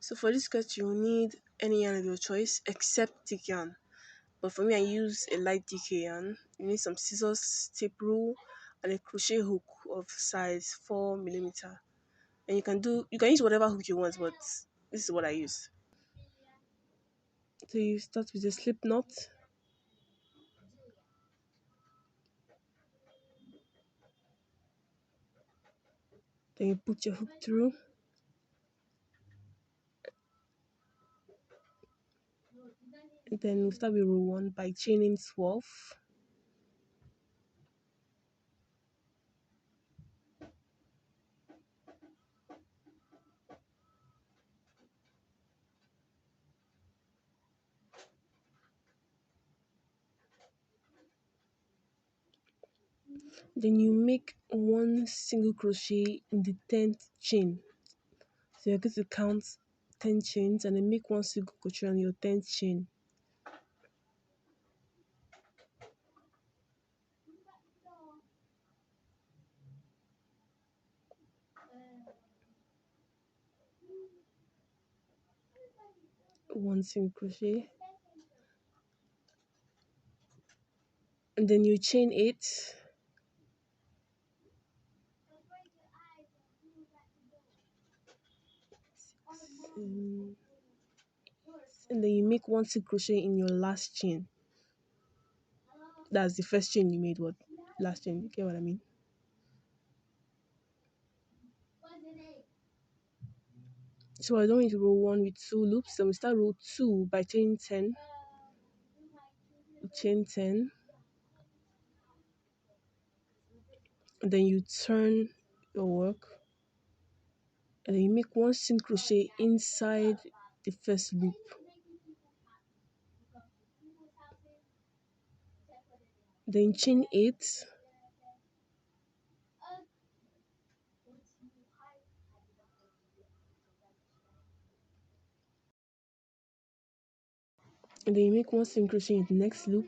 So for this skirt, you will need any yarn of your choice except thick yarn. But for me, I use a light DK yarn. You need some scissors, tape rule, and a crochet hook of size 4 millimeter. And you can use whatever hook you want, but this is what I use. So you start with a slip knot. Then you put your hook through. And then we start with row 1 by chaining 12. Then you make one single crochet in the 10th chain. So you're going to count 10 chains and then make one single crochet on your 10th chain. One single crochet, and then you chain 8, and then you make one single crochet in your last chain. That's the first chain you made. What last chain? You get what I mean? So I don't need to row 1 with 2 loops. So we start row 2 by chaining 10. Chain 10, and then you turn your work, and then you make one single crochet inside the first loop. Then chain 8, and then you make one single crochet in the next loop,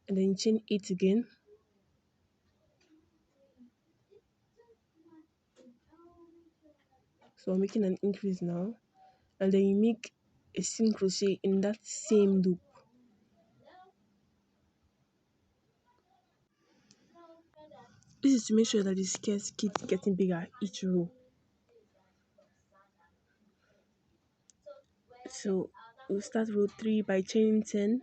and then you chain 8 again. So I'm making an increase now, and then you make a single crochet in that same loop. This is to make sure that the skirt keeps getting bigger each row. So we'll start row 3 by chaining 10,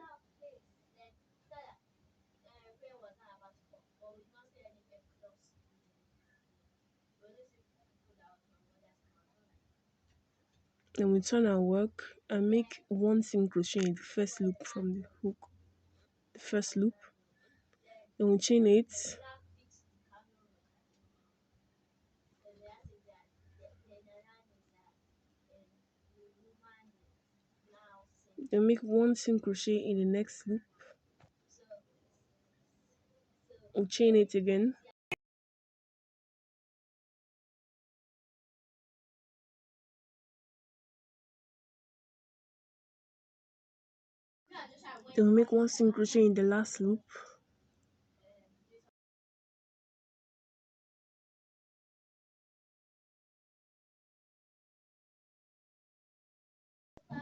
then we turn our work and make one single crochet in the first loop from the hook, the first loop. Then we chain 8, then make one single crochet in the next loop. We'll chain 8 again, then we make one single crochet in the last loop.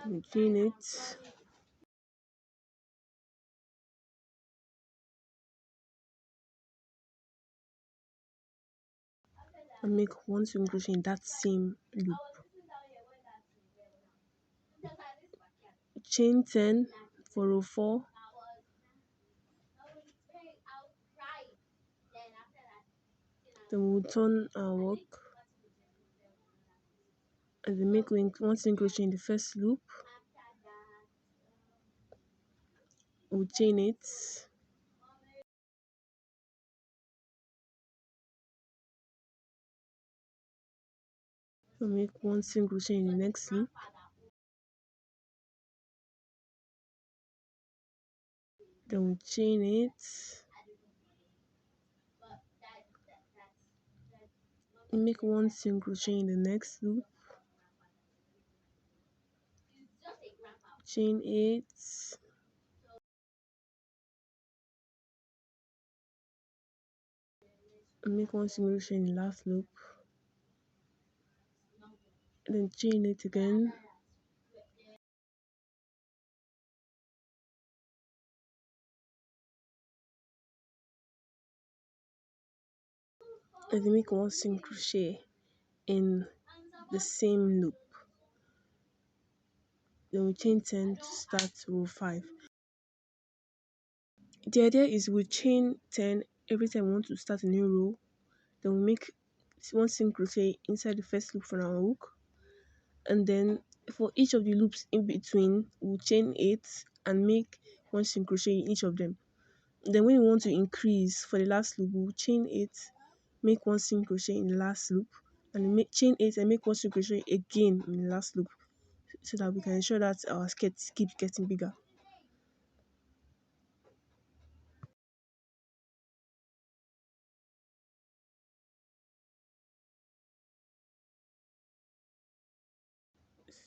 We chain it, and make one single crochet in that same loop. Chain 10 for row 4, then we'll turn our work and then make one single crochet in the first loop. We'll chain it, we'll make one single crochet in the next loop, then we'll chain it, make one single crochet in the next loop, chain 8, make one single crochet in the last loop, and then chain it again, and then make one single crochet in the same loop. Then we chain 10 to start row 5. The idea is we chain 10 every time we want to start a new row. Then we make one single crochet inside the first loop from our hook, and then for each of the loops in between we'll chain 8 and make one single crochet in each of them. Then when we want to increase for the last loop, we'll chain 8, make one single crochet in the last loop, and make chain 8 and make one single crochet again in the last loop, so that we can ensure that our skirt keeps getting bigger.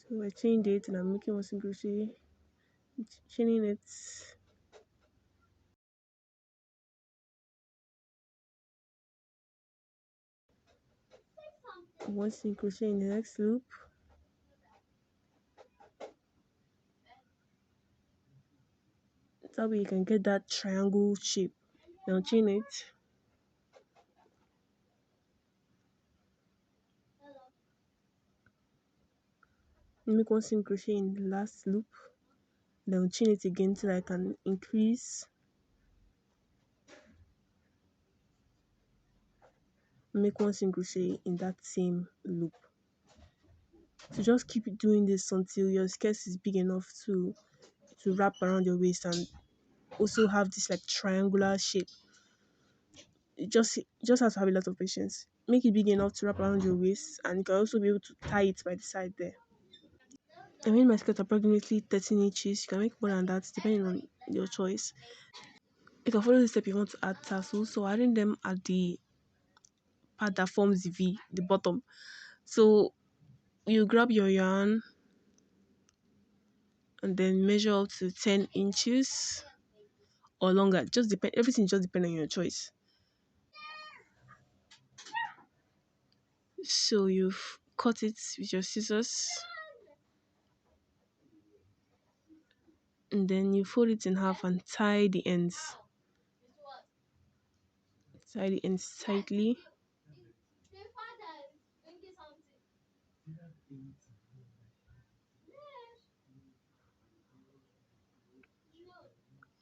So I chained it and I'm making one single crochet, chaining it, one single crochet in the next loop, that way you can get that triangle shape. Now chain it, make one single crochet in the last loop, then chain it again till I can increase, make one single crochet in that same loop. So just keep doing this until your skirt is big enough to wrap around your waist and also have this like triangular shape. You just have to have a lot of patience. Make it big enough to wrap around your waist, and you can also be able to tie it by the side there. I made my skirt approximately 13 inches. You can make more than that depending on your choice. You can follow this step if you want to add tassels. So adding them at the part that forms the V, the bottom. So you grab your yarn and then measure up to 10 inches or longer. Just depend. Everything just depends on your choice. So you've cut it with your scissors, and then you fold it in half and tie the ends. Tie the ends tightly.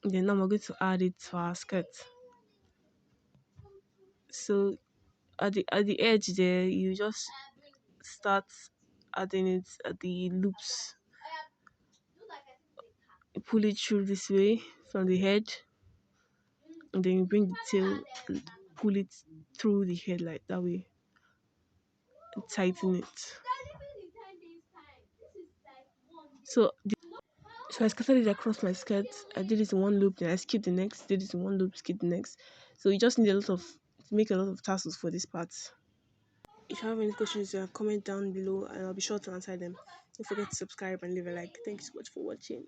Then now we're going to add it to our skirt. So at the edge there, you just start adding it at the loops. You pull it through this way from the head, and then you bring the tail and pull it through the head like that way, and tighten it. So so I scattered it across my skirt. I did it in one loop, then I skipped the next, did it in one loop, skipped the next. So you just need to make a lot of tassels for this part. If you have any questions, comment down below and I'll be sure to answer them. Don't forget to subscribe and leave a like. Thank you so much for watching.